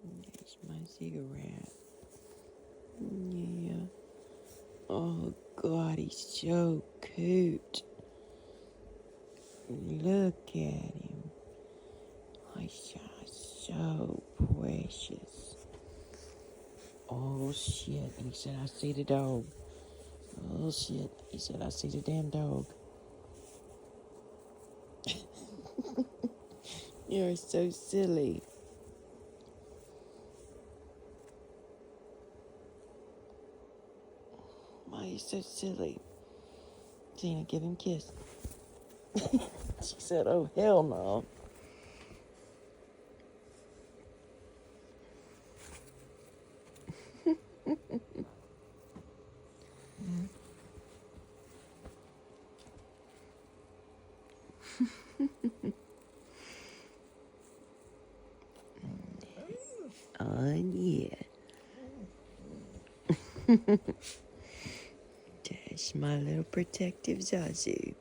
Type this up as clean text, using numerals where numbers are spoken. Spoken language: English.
There's my cigarette. Yeah. Oh God, he's so cute. Look at him. He's just so precious. Oh shit, he said I see the dog. Oh shit, he said I see the damn dog. You're so silly. Why are you so silly? Tina, give him a kiss. She said, oh hell no. Oh yeah. That's my little protective Zazu.